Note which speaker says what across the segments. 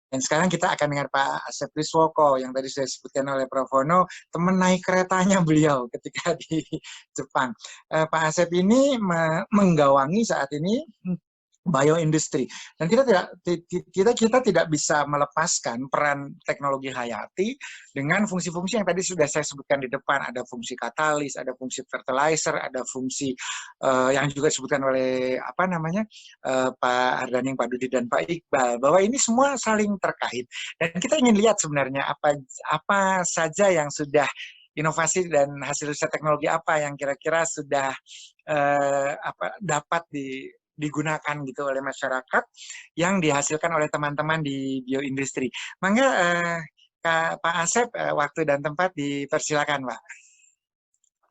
Speaker 1: Dan sekarang kita akan dengar Pak Asep Priswoko yang tadi sudah disebutkan oleh Prof. Wono, teman naik keretanya beliau ketika di Jepang. Pak Asep ini menggawangi saat ini bioindustri, dan kita tidak bisa melepaskan peran teknologi hayati dengan fungsi-fungsi yang tadi sudah saya sebutkan di depan. Ada fungsi katalis, ada fungsi fertilizer, ada fungsi yang juga disebutkan oleh Pak Ardaning, Pak Dudi, dan Pak Iqbal, bahwa ini semua saling terkait. Dan kita ingin lihat sebenarnya apa saja yang sudah inovasi dan hasil riset teknologi apa yang kira-kira sudah dapat digunakan gitu oleh masyarakat yang dihasilkan oleh teman-teman di bioindustri. Mangga Pak Asep, waktu dan tempat dipersilakan, Pak.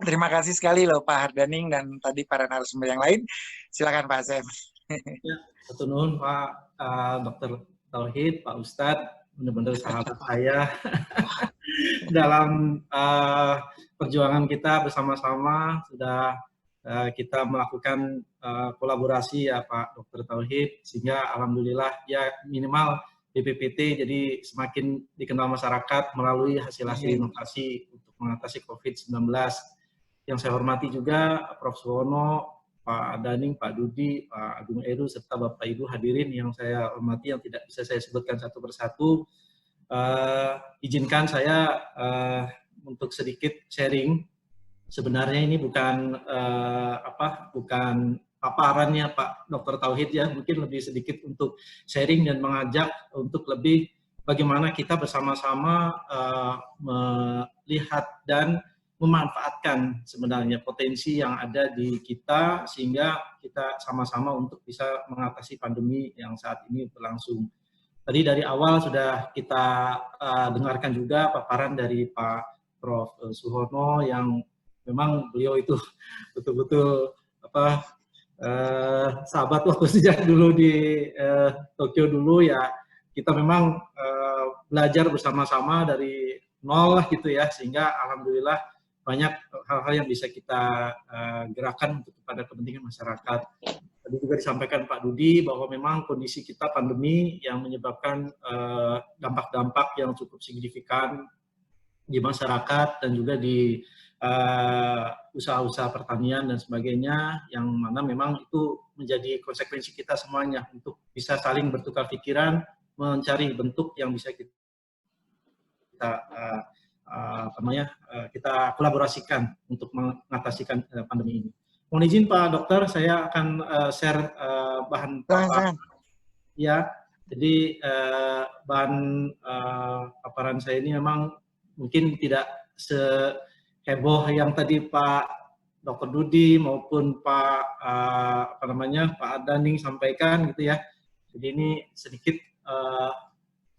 Speaker 1: Terima kasih sekali loh Pak Hardaning dan tadi para narasumber yang lain. Silakan Pak Asep.
Speaker 2: Ya, betul nuhun Pak Dr. Tauhid, Pak Ustadz, benar-benar sahabat saya dalam perjuangan kita bersama-sama. Sudah kita melakukan kolaborasi ya Pak Dr. Tauhid, sehingga alhamdulillah ya minimal BPPT jadi semakin dikenal masyarakat melalui hasil-hasil inovasi untuk mengatasi COVID-19. Yang saya hormati juga Prof. Suwono, Pak Daning, Pak Dudi, Pak Agung Eru, serta Bapak Ibu hadirin yang saya hormati yang tidak bisa saya sebutkan satu persatu. Izinkan saya untuk sedikit sharing. Sebenarnya ini bukan bukan paparannya Pak Dr. Tauhid ya, mungkin lebih sedikit untuk sharing dan mengajak untuk lebih bagaimana kita bersama-sama melihat dan memanfaatkan sebenarnya potensi yang ada di kita sehingga kita sama-sama untuk bisa mengatasi pandemi yang saat ini berlangsung. Tadi dari awal sudah kita dengarkan juga paparan dari Pak Prof. Suwono yang memang beliau itu betul-betul sahabat waktu sejak dulu di Tokyo dulu ya, kita memang belajar bersama-sama dari nol lah gitu ya, sehingga alhamdulillah banyak hal-hal yang bisa kita gerakan untuk kepada kepentingan masyarakat. Tadi juga disampaikan Pak Dudi bahwa memang kondisi kita pandemi yang menyebabkan dampak-dampak yang cukup signifikan di masyarakat dan juga di usaha-usaha pertanian dan sebagainya, yang mana memang itu menjadi konsekuensi kita semuanya untuk bisa saling bertukar pikiran, mencari bentuk yang bisa kita kita kolaborasikan untuk mengatasi pandemi ini. Mohon izin Pak Dokter, saya akan share bahan paparan. Ya, jadi bahan paparan saya ini memang mungkin tidak seheboh yang tadi Pak Dr. Dudi maupun Pak Pak Daning sampaikan gitu ya. Jadi ini sedikit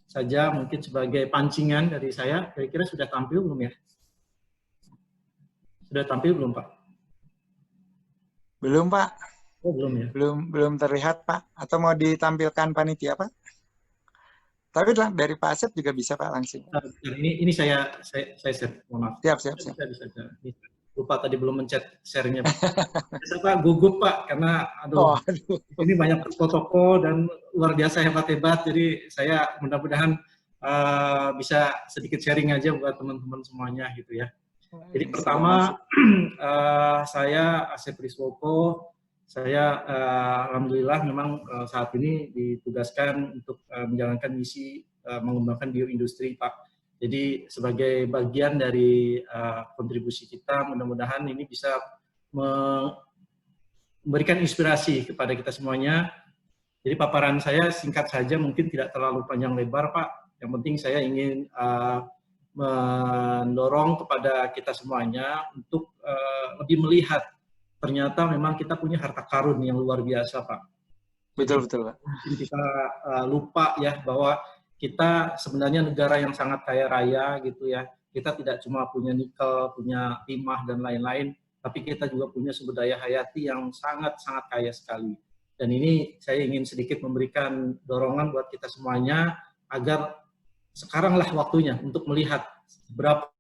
Speaker 2: saja mungkin sebagai pancingan dari saya. Kira-kira sudah tampil belum ya? Sudah tampil belum Pak?
Speaker 1: Belum Pak.
Speaker 2: Oh belum ya?
Speaker 1: Belum terlihat Pak. Atau mau ditampilkan panitia Pak? Tapi dari Pak Asep juga bisa Pak langsung.
Speaker 2: Ini saya share, mohon maaf.
Speaker 1: Siap.
Speaker 2: Bisa. Lupa tadi belum mencet share-nya Pak. Pak gugup Pak, karena ini banyak toko-toko dan luar biasa hebat-hebat, jadi saya mudah-mudahan bisa sedikit sharing aja buat teman-teman semuanya gitu ya. Jadi pertama saya Asep Priswoko, saya alhamdulillah memang saat ini ditugaskan untuk menjalankan misi mengembangkan bioindustri Pak. Jadi sebagai bagian dari kontribusi kita, mudah-mudahan ini bisa memberikan inspirasi kepada kita semuanya. Jadi paparan saya singkat saja, mungkin tidak terlalu panjang lebar Pak. Yang penting saya ingin mendorong kepada kita semuanya untuk lebih melihat ternyata memang kita punya harta karun yang luar biasa Pak.
Speaker 1: Betul Pak.
Speaker 2: Kita lupa ya bahwa kita sebenarnya negara yang sangat kaya raya gitu ya. Kita tidak cuma punya nikel, punya timah dan lain-lain, tapi kita juga punya sumber daya hayati yang sangat-sangat kaya sekali. Dan ini saya ingin sedikit memberikan dorongan buat kita semuanya agar sekaranglah waktunya untuk melihat berapa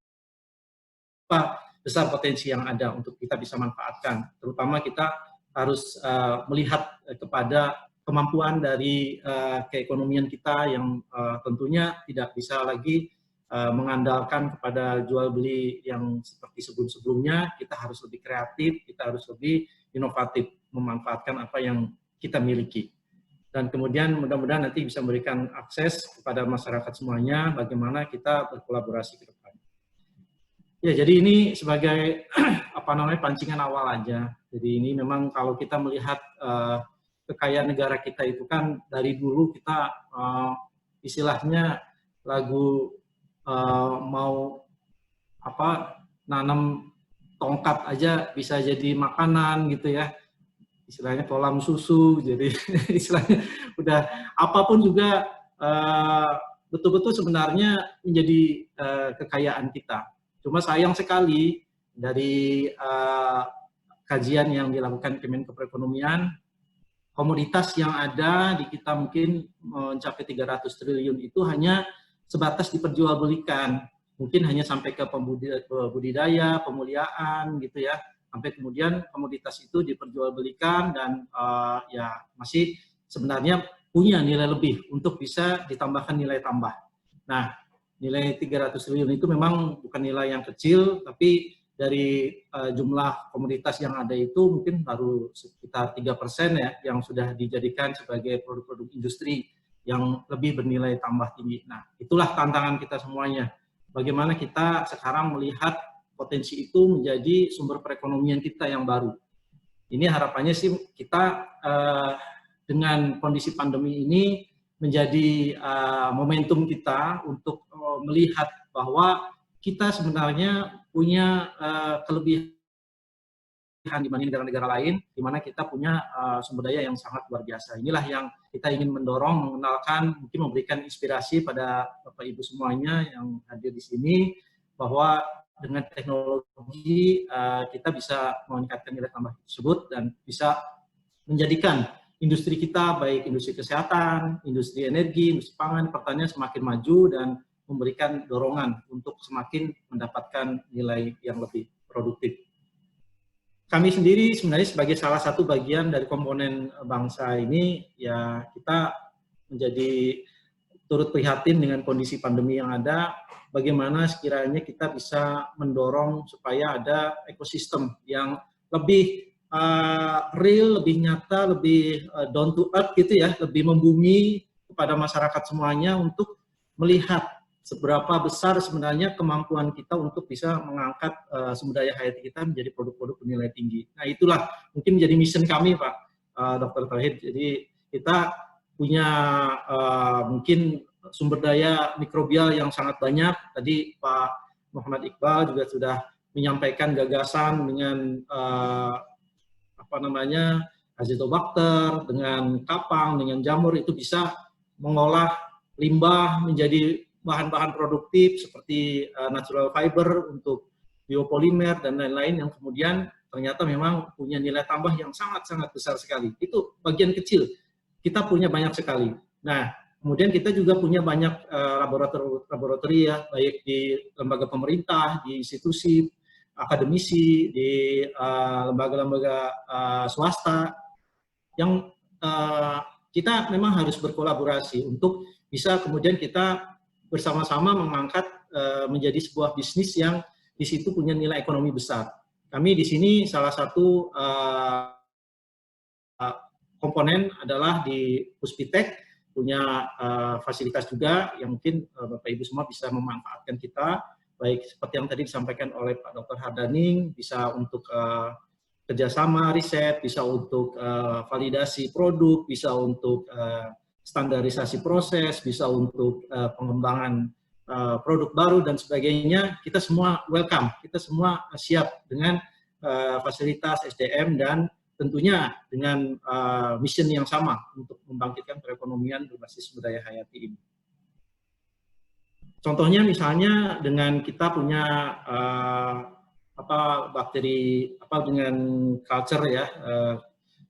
Speaker 2: besar potensi yang ada untuk kita bisa manfaatkan. Terutama kita harus melihat kepada kemampuan dari keekonomian kita yang tentunya tidak bisa lagi mengandalkan kepada jual beli yang seperti sebelum-sebelumnya. Kita harus lebih kreatif, kita harus lebih inovatif, memanfaatkan apa yang kita miliki. Dan kemudian mudah-mudahan nanti bisa memberikan akses kepada masyarakat semuanya bagaimana kita berkolaborasi ke depan. Ya, jadi ini sebagai pancingan awal aja. Jadi ini memang kalau kita melihat kekayaan negara kita itu kan dari dulu kita istilahnya lagu mau nanam tongkat aja bisa jadi makanan gitu ya. Istilahnya kolam susu, jadi istilahnya udah apapun juga betul-betul sebenarnya menjadi kekayaan kita. Cuma sayang sekali dari kajian yang dilakukan Kemenko Perekonomian, komoditas yang ada di kita mungkin mencapai 300 triliun itu hanya sebatas diperjualbelikan. Mungkin hanya sampai ke budidaya, pemuliaan gitu ya. Sampai kemudian komoditas itu diperjualbelikan dan ya masih sebenarnya punya nilai lebih untuk bisa ditambahkan nilai tambah. Nah, nilai 300 triliun itu memang bukan nilai yang kecil, tapi dari jumlah komoditas yang ada itu mungkin baru sekitar 3% ya yang sudah dijadikan sebagai produk-produk industri yang lebih bernilai tambah tinggi. Nah, itulah tantangan kita semuanya. Bagaimana kita sekarang melihat potensi itu menjadi sumber perekonomian kita yang baru. Ini harapannya sih kita dengan kondisi pandemi ini menjadi momentum kita untuk melihat bahwa kita sebenarnya punya kelebihan dibanding negara-negara lain, di mana kita punya sumber daya yang sangat luar biasa. Inilah yang kita ingin mendorong, mengenalkan, mungkin memberikan inspirasi pada Bapak Ibu semuanya yang hadir di sini, bahwa dengan teknologi kita bisa meningkatkan nilai tambah tersebut dan bisa menjadikan industri kita, baik industri kesehatan, industri energi, industri pangan, pertanian semakin maju dan memberikan dorongan untuk semakin mendapatkan nilai yang lebih produktif. Kami sendiri sebenarnya sebagai salah satu bagian dari komponen bangsa ini, ya kita menjadi turut prihatin dengan kondisi pandemi yang ada, bagaimana sekiranya kita bisa mendorong supaya ada ekosistem yang lebih real, lebih nyata, lebih down to earth gitu ya, lebih membumi kepada masyarakat semuanya untuk melihat seberapa besar sebenarnya kemampuan kita untuk bisa mengangkat sumber daya hayati kita menjadi produk-produk bernilai tinggi. Nah itulah mungkin menjadi mission kami Pak Dr. Tauhid. Jadi kita punya mungkin sumber daya mikrobial yang sangat banyak. Tadi Pak Muhammad Iqbal juga sudah menyampaikan gagasan dengan Azotobacter, dengan kapang, dengan jamur itu bisa mengolah limbah menjadi bahan-bahan produktif seperti natural fiber untuk biopolimer dan lain-lain yang kemudian ternyata memang punya nilai tambah yang sangat-sangat besar sekali. Itu bagian kecil. Kita punya banyak sekali. Nah, kemudian kita juga punya banyak laboratorium ya, baik di lembaga pemerintah, di institusi, akademisi, di lembaga-lembaga swasta, yang kita memang harus berkolaborasi untuk bisa kemudian kita bersama-sama mengangkat menjadi sebuah bisnis yang di situ punya nilai ekonomi besar. Kami di sini salah satu komponen adalah di Puspitek, punya fasilitas juga yang mungkin Bapak Ibu semua bisa memanfaatkan kita, baik seperti yang tadi disampaikan oleh Pak Dr. Hardaning, bisa untuk kerjasama riset, bisa untuk validasi produk, bisa untuk standarisasi proses, bisa untuk pengembangan produk baru dan sebagainya. Kita semua welcome, kita semua siap dengan fasilitas SDM dan tentunya dengan mission yang sama untuk membangkitkan perekonomian berbasis budaya hayati ini. Contohnya misalnya dengan kita punya bakteri dengan culture ya,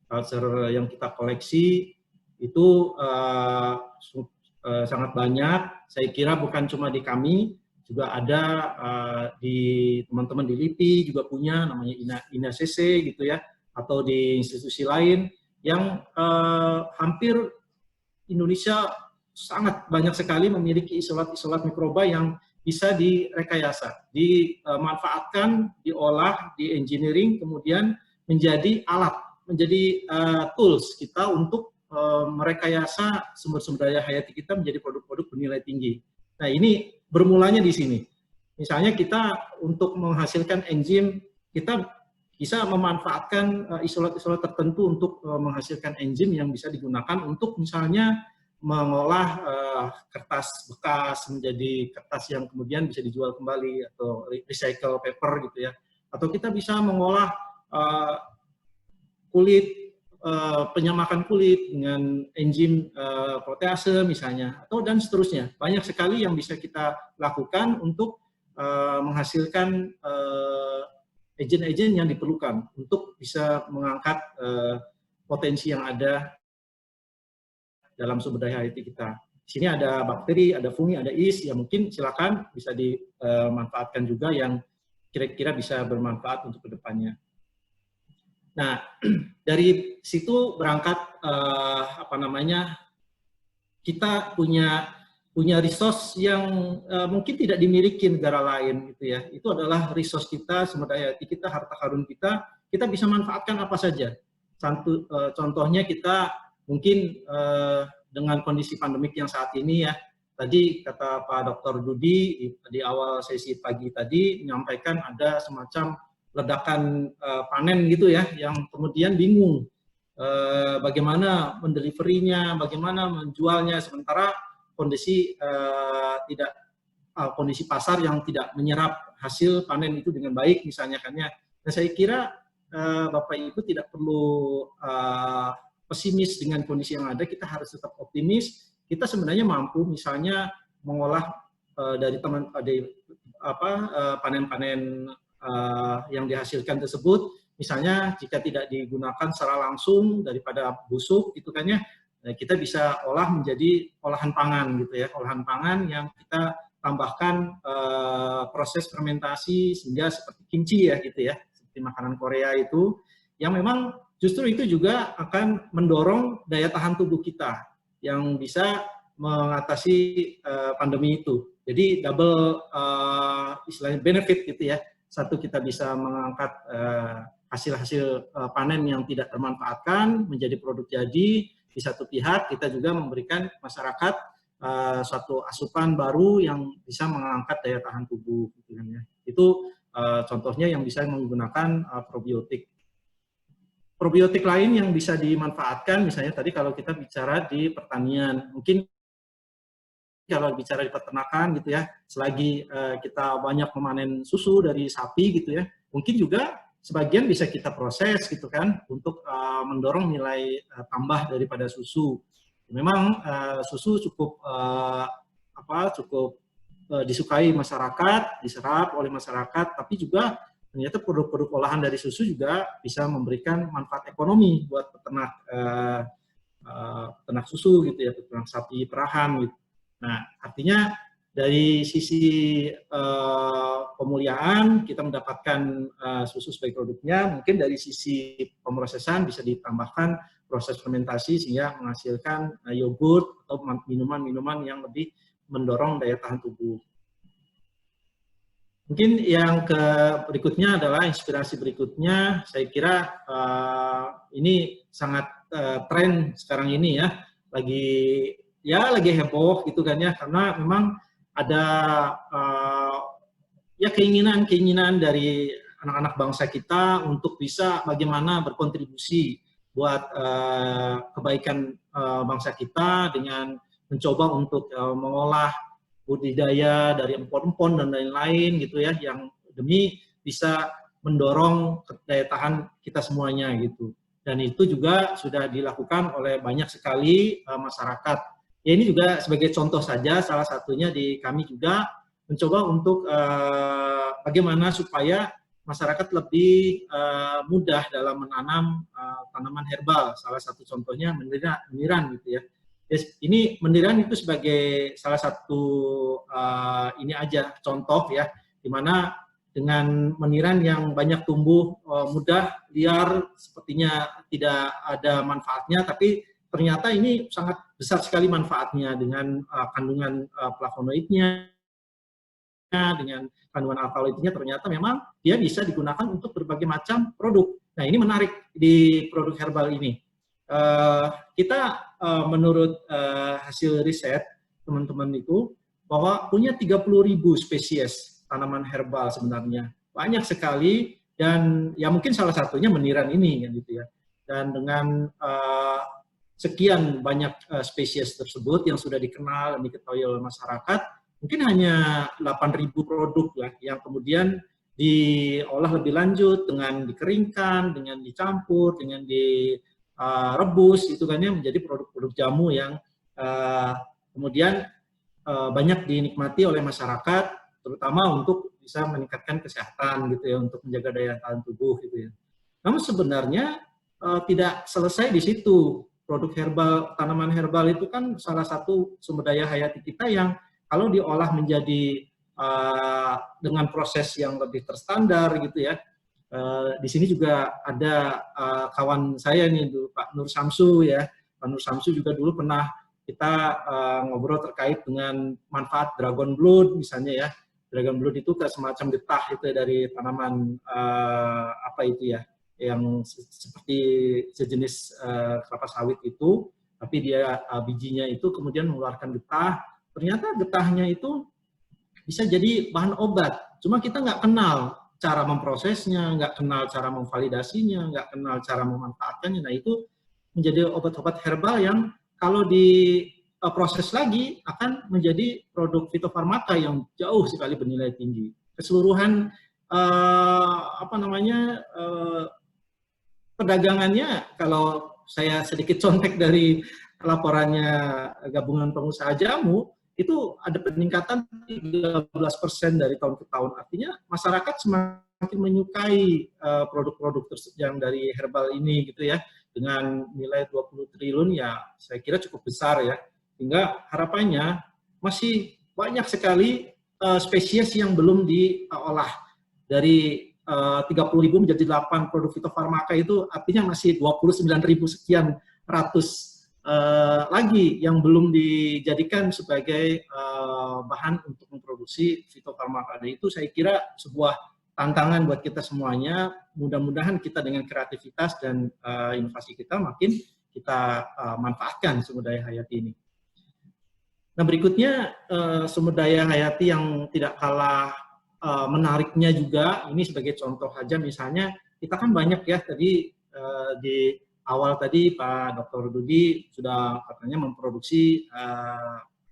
Speaker 2: culture yang kita koleksi itu sangat banyak. Saya kira bukan cuma di kami, juga ada di teman-teman di LIPI juga punya namanya INACC gitu ya, atau di institusi lain yang hampir Indonesia sangat banyak sekali memiliki isolat-isolat mikroba yang bisa direkayasa, dimanfaatkan, diolah, di engineering, kemudian menjadi alat, menjadi tools kita untuk merekayasa sumber-sumber daya hayati kita menjadi produk-produk bernilai tinggi. Nah, ini bermulanya di sini. Misalnya kita untuk menghasilkan enzim, kita bisa memanfaatkan isolat-isolat tertentu untuk menghasilkan enzim yang bisa digunakan untuk misalnya mengolah kertas bekas menjadi kertas yang kemudian bisa dijual kembali atau recycle paper gitu ya. Atau kita bisa mengolah kulit, penyamakan kulit dengan enzim protease misalnya, atau dan seterusnya. Banyak sekali yang bisa kita lakukan untuk menghasilkan agen-agen yang diperlukan untuk bisa mengangkat potensi yang ada dalam sumber daya hayati kita. Di sini ada bakteri, ada fungi, ada yeast, yang mungkin silakan bisa dimanfaatkan juga yang kira-kira bisa bermanfaat untuk kedepannya. Nah, dari situ berangkat kita punya resource yang mungkin tidak dimiliki negara lain gitu ya. Itu adalah resource kita, sumber daya hayati kita, harta karun kita bisa manfaatkan apa saja. Contohnya kita mungkin dengan kondisi pandemik yang saat ini ya, tadi kata Pak Dr. Dudi di awal sesi pagi tadi menyampaikan ada semacam ledakan panen gitu ya, yang kemudian bingung bagaimana mendeliverinya, bagaimana menjualnya, sementara kondisi kondisi pasar yang tidak menyerap hasil panen itu dengan baik misalnya kan ya. Nah, saya kira Bapak Ibu tidak perlu pesimis dengan kondisi yang ada, kita harus tetap optimis. Kita sebenarnya mampu misalnya mengolah dari panen-panen yang dihasilkan tersebut, misalnya jika tidak digunakan secara langsung daripada busuk gitu kan ya, kita bisa olah menjadi olahan pangan gitu ya, olahan pangan yang kita tambahkan proses fermentasi sehingga seperti kimchi ya gitu ya, seperti makanan Korea itu, yang memang justru itu juga akan mendorong daya tahan tubuh kita yang bisa mengatasi pandemi itu. Jadi double istilahnya benefit gitu ya. Satu, kita bisa mengangkat hasil-hasil panen yang tidak termanfaatkan menjadi produk jadi. Di satu pihak kita juga memberikan masyarakat suatu asupan baru yang bisa mengangkat daya tahan tubuh. Gitu kan ya. Itu contohnya yang bisa menggunakan probiotik. Probiotik lain yang bisa dimanfaatkan, misalnya tadi kalau kita bicara di pertanian, mungkin kalau bicara di peternakan gitu ya, selagi kita banyak memanen susu dari sapi gitu ya, mungkin juga sebagian bisa kita proses gitu kan, untuk mendorong nilai tambah daripada susu. Memang susu cukup disukai masyarakat, diserap oleh masyarakat, tapi juga ternyata produk-produk olahan dari susu juga bisa memberikan manfaat ekonomi buat peternak susu gitu ya, peternak sapi perahan gitu. Nah, artinya dari sisi pemuliaan kita mendapatkan susu sebagai produknya, mungkin dari sisi pemrosesan bisa ditambahkan proses fermentasi sehingga menghasilkan yogurt atau minuman-minuman yang lebih mendorong daya tahan tubuh. Mungkin yang berikutnya adalah inspirasi berikutnya, saya kira ini sangat tren sekarang ini ya, lagi heboh gitu kan ya, karena memang ada ya keinginan dari anak-anak bangsa kita untuk bisa bagaimana berkontribusi buat kebaikan bangsa kita dengan mencoba untuk mengolah budidaya dari empon-empon dan lain-lain gitu ya, yang demi bisa mendorong daya tahan kita semuanya gitu. Dan itu juga sudah dilakukan oleh banyak sekali masyarakat. Ya, ini juga sebagai contoh saja, salah satunya di kami juga mencoba untuk bagaimana supaya masyarakat lebih mudah dalam menanam tanaman herbal. Salah satu contohnya meniran gitu ya. Ini meniran itu sebagai salah satu ini aja contoh ya, di mana dengan meniran yang banyak tumbuh mudah, liar, sepertinya tidak ada manfaatnya, tapi ternyata ini sangat besar sekali manfaatnya dengan kandungan flavonoidnya, dengan kandungan alkaloidnya, ternyata memang dia bisa digunakan untuk berbagai macam produk. Nah, ini menarik di produk herbal ini. Kita menurut hasil riset teman-teman itu bahwa punya 30.000 spesies tanaman herbal sebenarnya. Banyak sekali, dan ya mungkin salah satunya meniran ini gitu ya. Dan dengan sekian banyak spesies tersebut yang sudah dikenal dan diketahui oleh masyarakat, mungkin hanya 8.000 produk lah yang kemudian diolah lebih lanjut dengan dikeringkan, dengan dicampur, dengan direbus, itu kan ya, menjadi produk-produk jamu yang kemudian banyak dinikmati oleh masyarakat, terutama untuk bisa meningkatkan kesehatan gitu ya, untuk menjaga daya tahan tubuh gitu ya. Namun sebenarnya tidak selesai di situ. Produk herbal, tanaman herbal itu kan salah satu sumber daya hayati kita yang kalau diolah menjadi dengan proses yang lebih terstandar gitu ya. Di sini juga ada kawan saya nih, Pak Nur Samsu ya. Pak Nur Samsu juga dulu pernah kita ngobrol terkait dengan manfaat dragon blood misalnya ya. Dragon blood itu semacam getah itu dari tanaman apa itu ya, yang seperti sejenis kelapa sawit itu, tapi dia bijinya itu kemudian mengeluarkan getah. Ternyata getahnya itu bisa jadi bahan obat. Cuma kita nggak kenal cara memprosesnya, nggak kenal cara memvalidasinya, nggak kenal cara memanfaatkannya. Nah, itu menjadi obat-obat herbal yang kalau diproses lagi akan menjadi produk fitofarmaka yang jauh sekali bernilai tinggi. Keseluruhan perdagangannya, kalau saya sedikit contek dari laporannya Gabungan Pengusaha Jamu, itu ada peningkatan 13% dari tahun ke tahun. Artinya masyarakat semakin menyukai produk-produk yang dari herbal ini gitu ya, dengan nilai 20 triliun ya saya kira cukup besar ya. Sehingga harapannya masih banyak sekali spesies yang belum diolah. Dari 30.000 menjadi 8 produk fitofarmaka itu artinya masih 29.000 sekian ratus lagi yang belum dijadikan sebagai bahan untuk memproduksi fitofarmaka. Dan itu saya kira sebuah tantangan buat kita semuanya. Mudah-mudahan kita dengan kreativitas dan inovasi kita makin kita manfaatkan sumber daya hayati ini. Nah, berikutnya sumber daya hayati yang tidak kalah menariknya juga, ini sebagai contoh aja misalnya, kita kan banyak ya tadi di awal tadi Pak Dr. Dudi sudah katanya memproduksi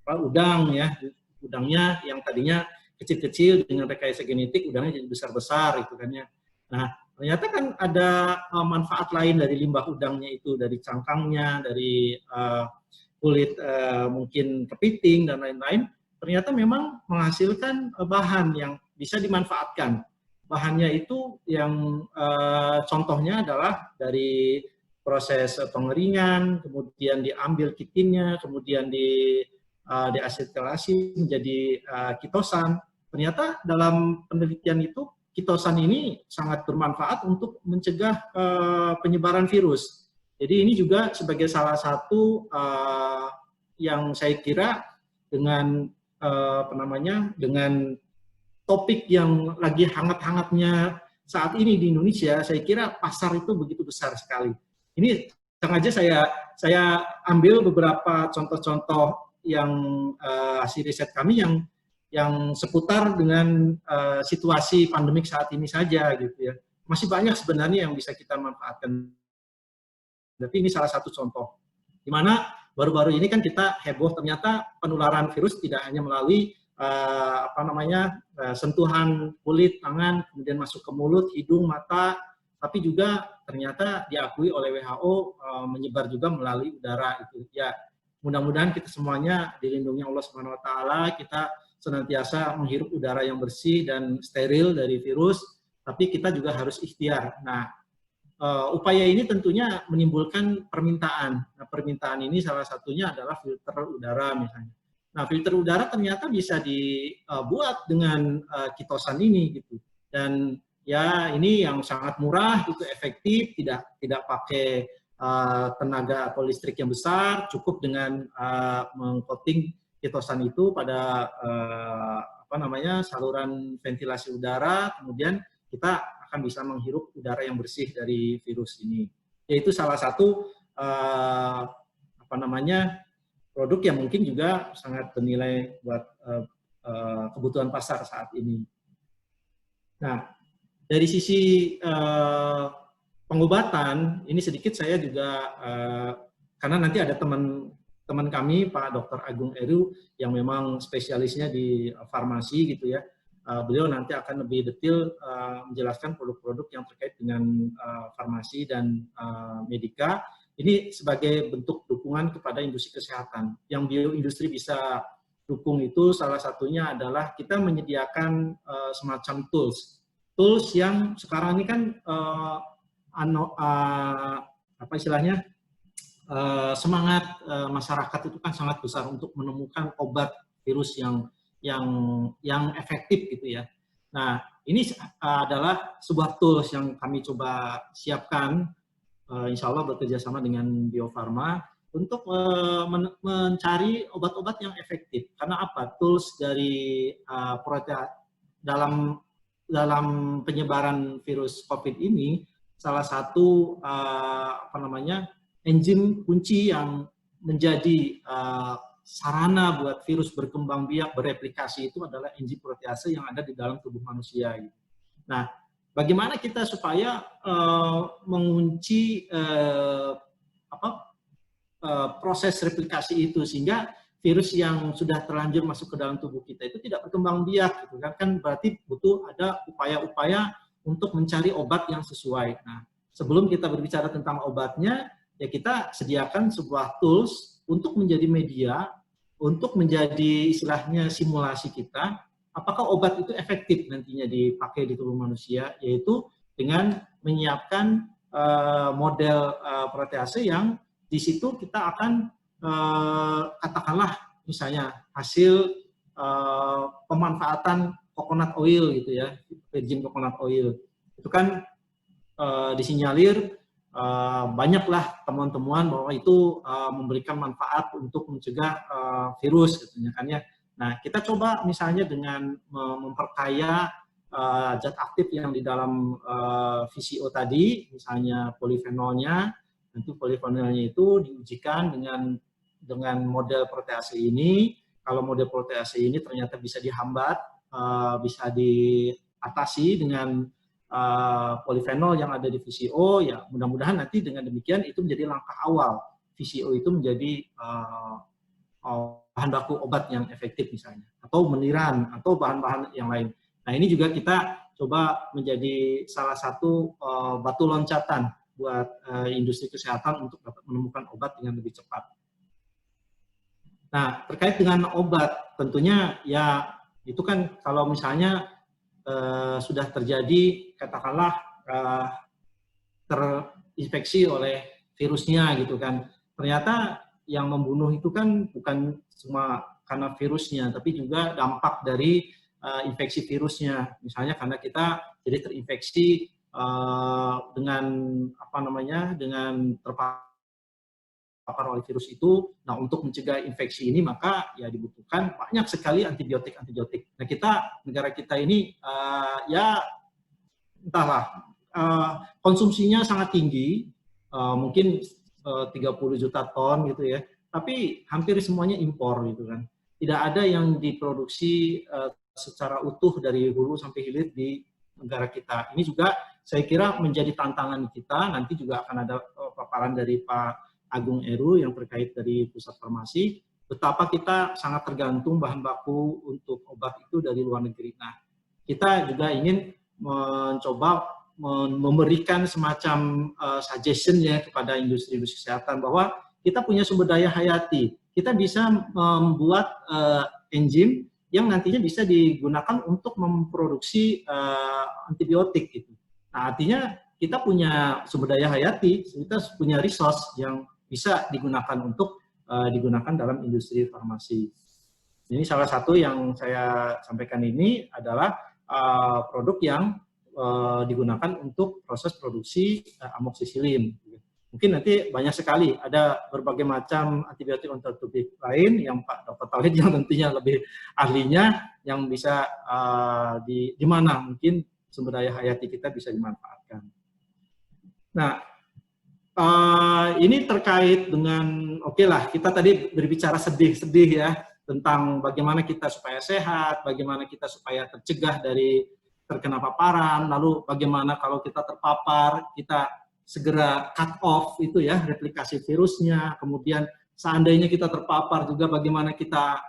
Speaker 2: udang ya, udangnya yang tadinya kecil-kecil dengan rekayasa genetik, udangnya jadi besar-besar itu kan ya. Nah, ternyata kan ada manfaat lain dari limbah udangnya itu, dari cangkangnya, dari kulit mungkin kepiting dan lain-lain, ternyata memang menghasilkan bahan yang bisa dimanfaatkan. Bahannya itu yang contohnya adalah dari proses pengeringan, kemudian diambil kitinnya, kemudian diasetilasi menjadi kitosan. Ternyata dalam penelitian itu kitosan ini sangat bermanfaat untuk mencegah penyebaran virus. Jadi ini juga sebagai salah satu yang saya kira dengan dengan topik yang lagi hangat-hangatnya saat ini di Indonesia, saya kira pasar itu begitu besar sekali. Ini sengaja saya ambil beberapa contoh-contoh yang hasil riset kami yang seputar dengan situasi pandemik saat ini saja gitu ya. Masih banyak sebenarnya yang bisa kita manfaatkan. Tapi ini salah satu contoh. Di mana baru-baru ini kan kita heboh, ternyata penularan virus tidak hanya melalui sentuhan kulit, tangan, kemudian masuk ke mulut, hidung, mata, tapi juga ternyata diakui oleh WHO menyebar juga melalui udara itu. Ya, mudah-mudahan kita semuanya dilindungi Allah Subhanahu wa taala, kita senantiasa menghirup udara yang bersih dan steril dari virus, tapi kita juga harus ikhtiar. Nah, upaya ini tentunya menimbulkan permintaan. Nah, permintaan ini salah satunya adalah filter udara misalnya. Nah, filter udara ternyata bisa dibuat dengan kitosan ini gitu. Dan ya ini yang sangat murah, itu efektif, tidak pakai tenaga atau listrik yang besar, cukup dengan mengcoating kitosan itu pada saluran ventilasi udara, kemudian kita akan bisa menghirup udara yang bersih dari virus ini. Yaitu salah satu produk yang mungkin juga sangat bernilai buat kebutuhan pasar saat ini. Nah, dari sisi pengobatan, ini sedikit saya juga, karena nanti ada teman kami, Pak Dr. Agung Eru, yang memang spesialisnya di farmasi gitu ya. Beliau nanti akan lebih detail menjelaskan produk-produk yang terkait dengan farmasi dan medika. Ini sebagai bentuk dukungan kepada industri kesehatan. Yang bioindustri bisa dukung itu salah satunya adalah kita menyediakan semacam tools yang sekarang ini kan semangat masyarakat itu kan sangat besar untuk menemukan obat virus yang efektif gitu ya. Nah, ini adalah sebuah tools yang kami coba siapkan, insya Allah bekerja sama dengan Bio Farma untuk mencari obat-obat yang efektif. Karena apa? Tools dari dalam penyebaran virus COVID ini salah satu enzim kunci yang menjadi sarana buat virus berkembang biak, bereplikasi itu adalah enzim protease yang ada di dalam tubuh manusia. Nah, bagaimana kita supaya mengunci proses replikasi itu sehingga virus yang sudah terlanjur masuk ke dalam tubuh kita itu tidak berkembang biak, gitu kan berarti butuh ada upaya-upaya untuk mencari obat yang sesuai. Nah, sebelum kita berbicara tentang obatnya, ya kita sediakan sebuah tools untuk menjadi media, untuk menjadi istilahnya simulasi kita, apakah obat itu efektif nantinya dipakai di tubuh manusia, yaitu dengan menyiapkan model protease yang di situ kita akan katakanlah misalnya hasil pemanfaatan coconut oil gitu ya, virgin coconut oil. Itu kan disinyalir banyaklah temuan-temuan bahwa itu memberikan manfaat untuk mencegah virus gitu kan ya. Nah, kita coba misalnya dengan memperkaya zat aktif yang di dalam VCO tadi, misalnya polifenolnya, nanti polifenolnya itu diujikan dengan model protease ini. Kalau model protease ini ternyata bisa dihambat, bisa diatasi dengan polifenol yang ada di VCO, ya mudah-mudahan nanti dengan demikian itu menjadi langkah awal VCO itu menjadi bahan baku obat yang efektif misalnya, atau meniran, atau bahan-bahan yang lain. Nah, ini juga kita coba menjadi salah satu batu loncatan buat industri kesehatan untuk dapat menemukan obat dengan lebih cepat. Nah, terkait dengan obat, tentunya ya itu kan kalau misalnya sudah terjadi, katakanlah terinfeksi oleh virusnya gitu kan, ternyata yang membunuh itu kan bukan cuma karena virusnya, tapi juga dampak dari infeksi virusnya. Misalnya karena kita jadi terinfeksi dengan dengan terpapar oleh virus itu. Nah, untuk mencegah infeksi ini maka ya dibutuhkan banyak sekali antibiotik. Nah, negara kita ini ya entahlah konsumsinya sangat tinggi, mungkin 30 juta ton gitu ya, tapi hampir semuanya impor gitu kan. Tidak ada yang diproduksi secara utuh dari hulu sampai hilir di negara kita. Ini juga saya kira menjadi tantangan kita. Nanti juga akan ada paparan dari Pak Agung Eru yang terkait dari pusat farmasi, betapa kita sangat tergantung bahan baku untuk obat itu dari luar negeri. Nah, kita juga ingin mencoba memberikan semacam suggestion ya kepada industri kesehatan bahwa kita punya sumber daya hayati. Kita bisa membuat enzim yang nantinya bisa digunakan untuk memproduksi antibiotik gitu. Nah, artinya kita punya sumber daya hayati, kita punya resource yang bisa digunakan untuk digunakan dalam industri farmasi. Ini salah satu yang saya sampaikan ini adalah produk yang digunakan untuk proses produksi amoksisilin. Mungkin nanti banyak sekali, ada berbagai macam antibiotik ontotropik lain yang Pak Dr. Tauhid yang tentunya lebih ahlinya, yang bisa di mana mungkin sumber daya hayati kita bisa dimanfaatkan. Nah, ini terkait dengan, oke lah, kita tadi berbicara sedih-sedih ya, tentang bagaimana kita supaya sehat, bagaimana kita supaya tercegah dari terkena paparan, lalu bagaimana kalau kita terpapar, kita segera cut off itu ya, replikasi virusnya, kemudian seandainya kita terpapar juga bagaimana kita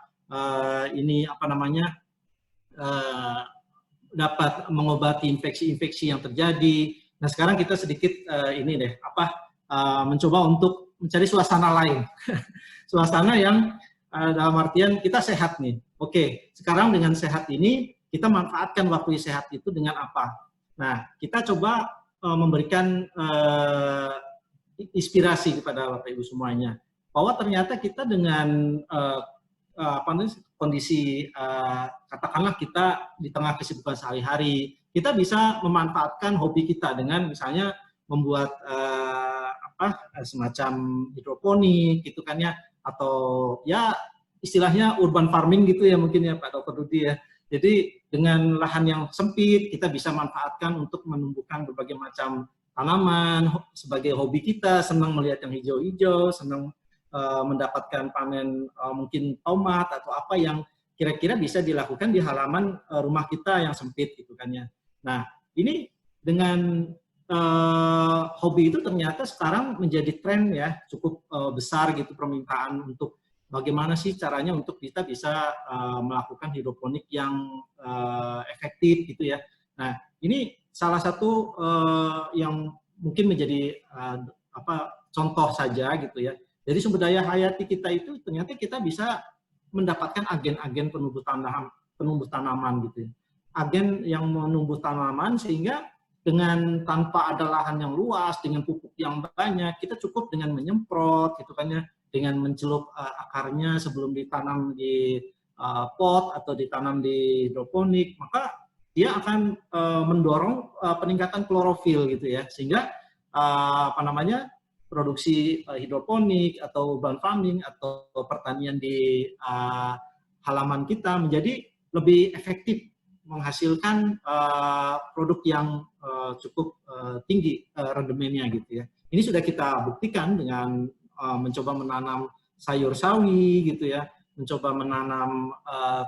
Speaker 2: dapat mengobati infeksi-infeksi yang terjadi. Nah sekarang kita sedikit mencoba untuk mencari suasana lain, suasana yang dalam artian kita sehat nih. Oke, sekarang dengan sehat ini kita manfaatkan waktu sehat itu dengan apa? Nah kita coba memberikan inspirasi kepada Bapak Ibu semuanya bahwa ternyata kita dengan kondisi katakanlah kita di tengah kesibukan sehari-hari, kita bisa memanfaatkan hobi kita dengan misalnya membuat semacam hidroponik gitu kan ya, atau ya istilahnya urban farming gitu ya mungkin ya Pak Dr. Rudi ya. Jadi dengan lahan yang sempit kita bisa manfaatkan untuk menumbuhkan berbagai macam tanaman sebagai hobi kita, senang melihat yang hijau-hijau, senang mendapatkan panen mungkin tomat atau apa yang kira-kira bisa dilakukan di halaman rumah kita yang sempit gitu kan ya. Nah ini dengan hobi itu ternyata sekarang menjadi tren ya, cukup besar gitu permintaan untuk bagaimana sih caranya untuk kita bisa melakukan hidroponik yang efektif gitu ya. Nah ini salah satu yang mungkin menjadi contoh saja gitu ya. Jadi sumber daya hayati kita itu ternyata kita bisa mendapatkan agen-agen penumbuh tanaman gitu ya. Agen yang menumbuh tanaman sehingga dengan tanpa ada lahan yang luas, dengan pupuk yang banyak, kita cukup dengan menyemprot gitu kan ya, dengan mencelup akarnya sebelum ditanam di pot atau ditanam di hidroponik, maka dia akan mendorong peningkatan klorofil gitu ya, sehingga produksi hidroponik atau urban farming atau pertanian di halaman kita menjadi lebih efektif, menghasilkan produk yang cukup tinggi rendemennya gitu ya. Ini sudah kita buktikan dengan mencoba menanam sayur sawi gitu ya, mencoba menanam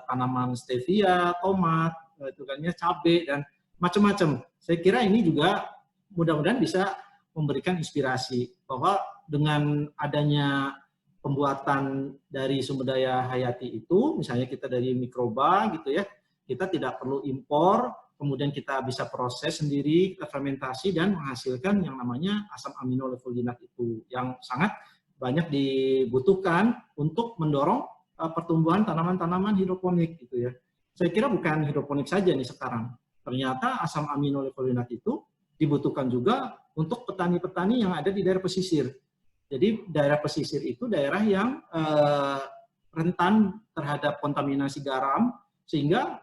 Speaker 2: tanaman stevia, tomat, itu kan ya, cabai dan macam-macam. Saya kira ini juga mudah-mudahan bisa memberikan inspirasi bahwa dengan adanya pembuatan dari sumber daya hayati itu, misalnya kita dari mikroba gitu ya, kita tidak perlu impor, kemudian kita bisa proses sendiri, kita fermentasi dan menghasilkan yang namanya asam aminolevulinat itu, yang sangat banyak dibutuhkan untuk mendorong pertumbuhan tanaman-tanaman hidroponik gitu ya. Saya kira bukan hidroponik saja nih sekarang. Ternyata asam aminolevulinat itu dibutuhkan juga untuk petani-petani yang ada di daerah pesisir. Jadi daerah pesisir itu daerah yang rentan terhadap kontaminasi garam, sehingga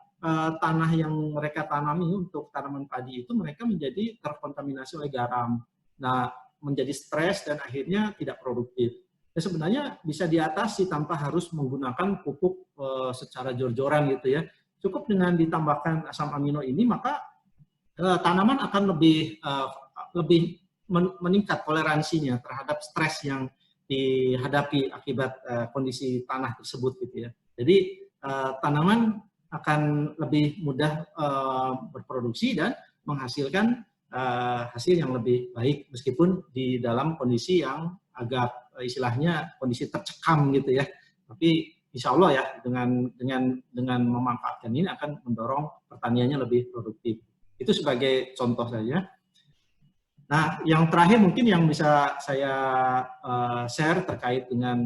Speaker 2: tanah yang mereka tanami untuk tanaman padi itu mereka menjadi terkontaminasi oleh garam. Nah, menjadi stres dan akhirnya tidak produktif. Dan sebenarnya bisa diatasi tanpa harus menggunakan pupuk secara jor-joran gitu ya. Cukup dengan ditambahkan asam amino ini, maka tanaman akan lebih meningkat toleransinya terhadap stres yang dihadapi akibat kondisi tanah tersebut gitu ya. Jadi tanaman akan lebih mudah berproduksi dan menghasilkan hasil yang lebih baik meskipun di dalam kondisi yang agak istilahnya kondisi tercekam gitu ya. Tapi insya Allah ya dengan memanfaatkan ini akan mendorong pertaniannya lebih produktif. Itu sebagai contoh saja. Nah, yang terakhir mungkin yang bisa saya share terkait dengan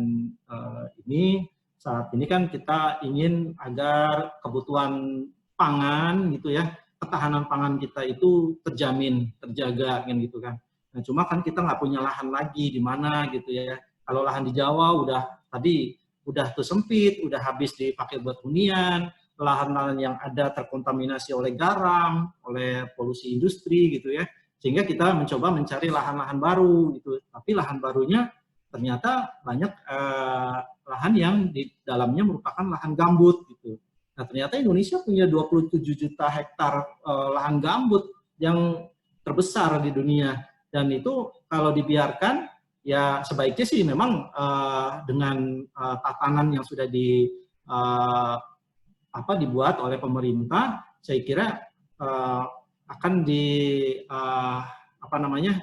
Speaker 2: ini, saat ini kan kita ingin agar kebutuhan pangan gitu ya, ketahanan pangan kita itu terjamin, terjaga kan gitu kan. Nah, cuma kan kita nggak punya lahan lagi di mana gitu ya. Kalau lahan di Jawa udah tuh sempit, udah habis dipakai buat hunian, lahan-lahan yang ada terkontaminasi oleh garam, oleh polusi industri gitu ya. Sehingga kita mencoba mencari lahan-lahan baru gitu. Tapi lahan barunya ternyata banyak lahan yang di dalamnya merupakan lahan gambut gitu. Nah, ternyata Indonesia punya 27 juta hektar lahan gambut yang terbesar di dunia. Dan itu kalau dibiarkan, ya sebaiknya sih memang dengan tatanan yang sudah dibuat oleh pemerintah, saya kira akan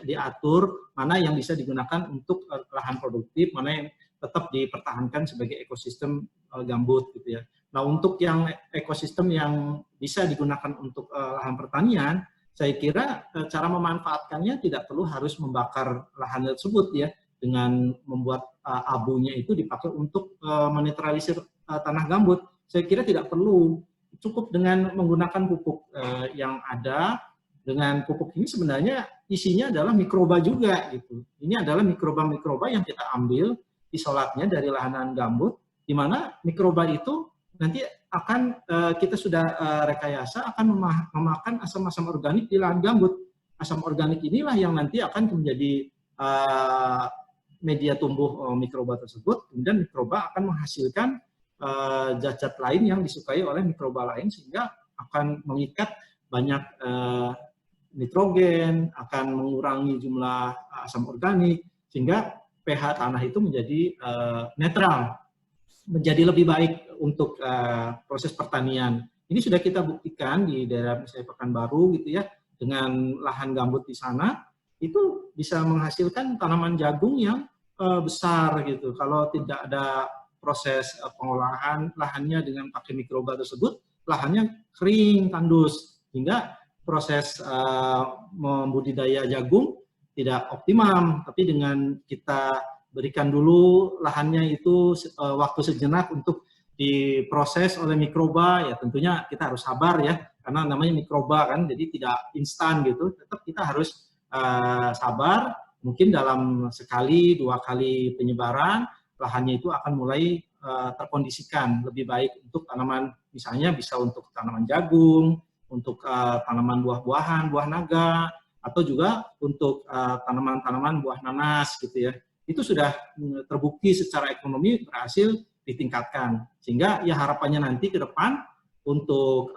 Speaker 2: diatur mana yang bisa digunakan untuk lahan produktif, mana yang tetap dipertahankan sebagai ekosistem gambut gitu ya. Nah, untuk yang ekosistem yang bisa digunakan untuk lahan pertanian, saya kira cara memanfaatkannya tidak perlu harus membakar lahan tersebut ya, dengan membuat abunya itu dipakai untuk menetralisir tanah gambut. Saya kira tidak perlu, cukup dengan menggunakan pupuk yang ada. Dengan pupuk ini sebenarnya isinya adalah mikroba juga gitu. Ini adalah mikroba-mikroba yang kita ambil isolatnya dari lahan gambut, di mana mikroba itu nanti akan kita sudah rekayasa akan memakan asam-asam organik di lahan gambut. Asam organik inilah yang nanti akan menjadi media tumbuh mikroba tersebut, kemudian mikroba akan menghasilkan zat-zat lain yang disukai oleh mikroba lain, sehingga akan mengikat banyak nitrogen, akan mengurangi jumlah asam organik, sehingga pH tanah itu menjadi netral, menjadi lebih baik untuk proses pertanian. Ini sudah kita buktikan di daerah misalnya Pekanbaru gitu ya, dengan lahan gambut di sana, itu bisa menghasilkan tanaman jagung yang besar gitu. Kalau tidak ada proses pengolahan lahannya dengan pakai mikroba tersebut, lahannya kering, tandus, hingga proses membudidaya jagung tidak optimum. Tapi dengan kita berikan dulu lahannya itu waktu sejenak untuk diproses oleh mikroba, ya tentunya kita harus sabar ya, karena namanya mikroba kan, jadi tidak instan gitu. Tetap kita harus sabar, mungkin dalam sekali, 2 kali penyebaran, lahannya itu akan mulai terkondisikan lebih baik untuk tanaman, misalnya bisa untuk tanaman jagung, untuk tanaman buah-buahan, buah naga, atau juga untuk tanaman-tanaman buah nanas gitu ya. Itu sudah terbukti secara ekonomi berhasil ditingkatkan. Sehingga ya harapannya nanti ke depan untuk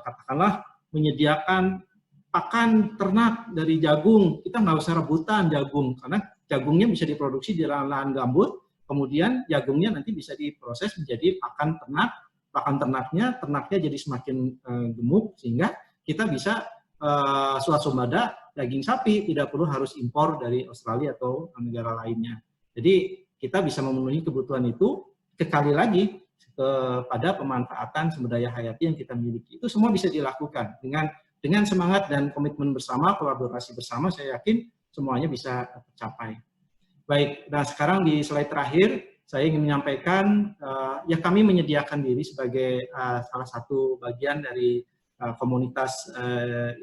Speaker 2: katakanlah menyediakan pakan ternak dari jagung, kita nggak usah rebutan jagung, karena jagungnya bisa diproduksi di lahan gambut, kemudian jagungnya nanti bisa diproses menjadi pakan ternak, pakan ternaknya jadi semakin gemuk, sehingga kita bisa swasembada daging sapi, tidak perlu harus impor dari Australia atau negara lainnya. Jadi kita bisa memenuhi kebutuhan itu, sekali lagi kepada pemanfaatan sumber daya hayati yang kita miliki. Itu semua bisa dilakukan dengan semangat dan komitmen bersama, kolaborasi bersama, saya yakin semuanya bisa tercapai. Baik, nah sekarang di slide terakhir, saya ingin menyampaikan, ya kami menyediakan diri sebagai salah satu bagian dari komunitas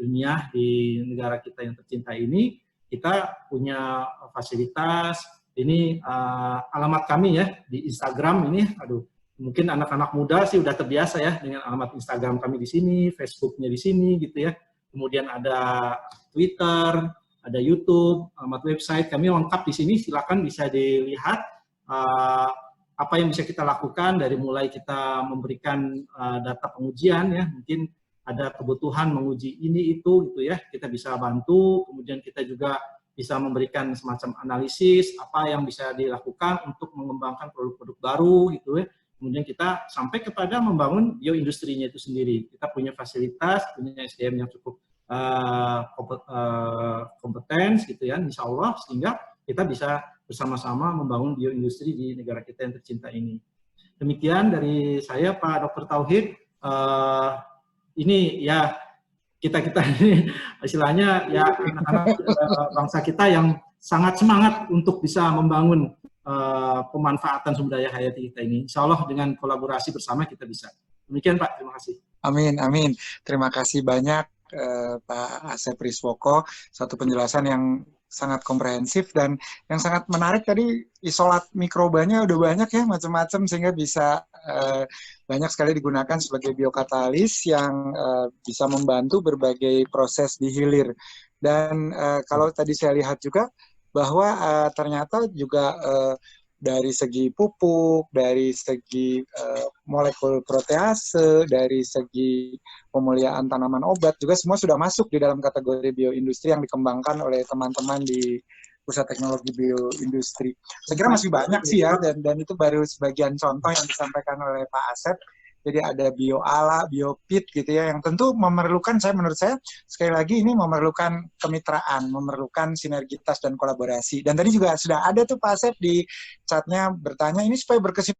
Speaker 2: ilmiah di negara kita yang tercinta ini. Kita punya fasilitas, ini alamat kami ya, di Instagram ini, aduh, mungkin anak-anak muda sih udah terbiasa ya dengan alamat Instagram kami di sini, Facebooknya di sini gitu ya. Kemudian ada Twitter, ada YouTube, alamat website kami lengkap di sini. Silakan bisa dilihat apa yang bisa kita lakukan, dari mulai kita memberikan data pengujian ya, mungkin ada kebutuhan menguji ini itu gitu ya, kita bisa bantu. Kemudian kita juga bisa memberikan semacam analisis apa yang bisa dilakukan untuk mengembangkan produk-produk baru gitu ya. Kemudian kita sampai kepada membangun bioindustrinya itu sendiri. Kita punya fasilitas, punya SDM yang cukup kompeten gitu ya, insya Allah, sehingga kita bisa bersama-sama membangun bioindustri di negara kita yang tercinta ini. Demikian dari saya, Pak Dr. Tauhid. Ini ya kita ini istilahnya ya anak-anak bangsa kita yang sangat semangat untuk bisa membangun pemanfaatan sumber daya hayati kita ini. Insya Allah dengan kolaborasi bersama kita bisa. Demikian Pak, terima kasih.
Speaker 1: Amin, amin. Terima kasih banyak Pak Asep Riswoko. Satu penjelasan yang sangat komprehensif, dan yang sangat menarik tadi isolat mikrobanya udah banyak ya, macam-macam, sehingga bisa banyak sekali digunakan sebagai biokatalis yang bisa membantu berbagai proses di hilir. Dan kalau tadi saya lihat juga bahwa ternyata juga dari segi pupuk, dari segi molekul protease, dari segi pemuliaan tanaman obat, juga semua sudah masuk di dalam kategori bioindustri yang dikembangkan oleh teman-teman di Pusat Teknologi Bioindustri. Saya kira masih banyak sih ya, dan itu baru sebagian contoh yang disampaikan oleh Pak Asep. Jadi ada bioala, biopit gitu ya, yang tentu memerlukan, menurut saya, sekali lagi ini memerlukan kemitraan, memerlukan sinergitas dan kolaborasi. Dan tadi juga sudah ada tuh Pak Asep di chatnya bertanya, ini supaya berkesinambungan